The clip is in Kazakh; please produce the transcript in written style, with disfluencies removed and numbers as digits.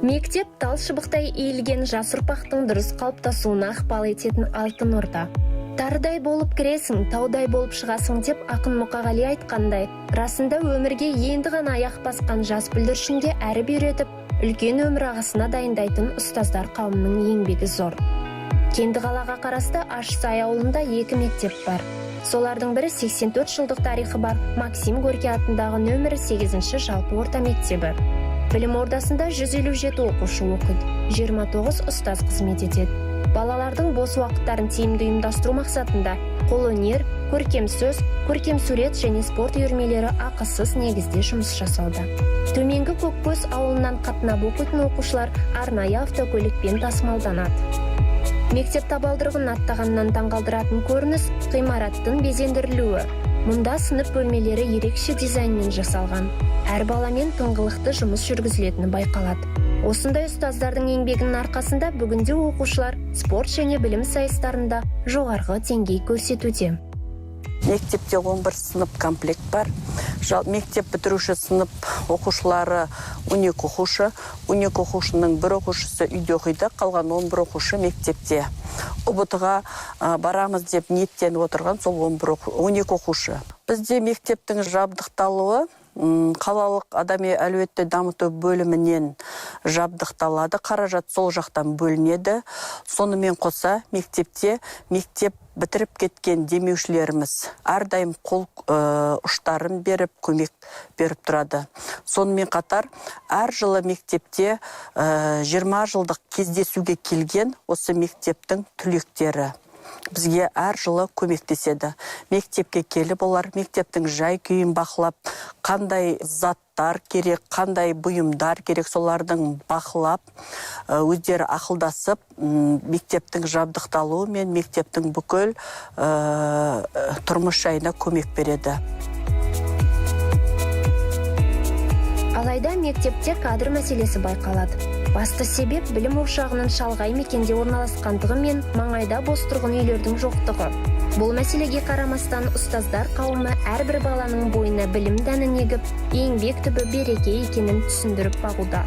Мектеп тал шыбықтай иілген жас ұрпақтың дұрыс қалыптасуына ықпал ететін алтын орда. Тарыдай болып кіресің, таудай болып шығасың деп ақын Мұқағали айтқандай, расында өмірге енді ғана аяқ басқан жас бүлдіршінге әріп үйретіп, үлкен өмір ағасына дайындайтын ұстаздар қауымының еңбегі зор. Кендіғалаға қарасты Ашсай ауылында 2 мектеп бар. Солардың бірі 84 жылдық тарихы бар Максим Горький атындағы нөмірі 8-ші жалпы орта мектебі. Білім ордасында 157 оқушы оқиды, 29 ұстаз қызмет етеді. Балалардың бос уақыттарын тиімді ұйымдастыру мақсатында қолөнер, көркем сөз, көркем сурет және спорт үйірмелері ақысыз негізде жұмыс жасауда. Төменгі Көккөз ауылынан қатынап оқитын оқушылар арнайы автокөлікпен тасымалданады. Мектеп табалдырығын аттағаннан таңғалдыратын көрініс ғимараттың безендірілуі. Мұнда сынып бөлмелері ерекше дизайнмен жасалған. Әр баламен тыңғылықты жұмыс жүргізілетіні байқалады. Осындай ұстаздардың еңбегінің арқасында бүгінде оқушылар спорт және білім сайыстарында жоғарғы деңгей көрсетуде. Мектепте 11 сынып комплект бар. Мектеп бітіруші сынып оқушылары 12 оқушы. 12 оқушының бір оқушысы үйде оқиды, қалған 11 оқушы мектепте. ұбт-ға барамыз деп ниеттеніп отырған сол 12 оқушы. Бізде мектептің жабдықталуы қалалық адами әлеуетті дамыту бөлімінен жабдықталады, қаражат сол жақтан бөлінеді. Сонымен қоса мектеп бітіріп кеткен демеушілеріміз әрдайым қол ұштарын беріп, көмек беріп тұрады. Сонымен қатар, әр жылы мектепте 20 жылдық кездесуге келген осы мектептің түлектері бізге әр жылы көмектеседі. Мектепке келіп олар мектептің жай күйін бақылап, қандай заттар керек, қандай бұйымдар керек, солардың бақылап, өздері ақылдасып, мектептің жабдықталуы мен мектептің бүкіл тұрмыс жайына көмек береді. Алайда мектепте кадр мәселесі байқалады. Басты себеп білім ошағының шалғай мекенде орналасқандығы мен маңайда бос тұрғын үйлердің жоқтығы. Бұл мәселеге қарамастан ұстаздар қауымы әрбір баланың бойына білім дәнін егіп, еңбек түбі береке екенін түсіндіріп бағуда.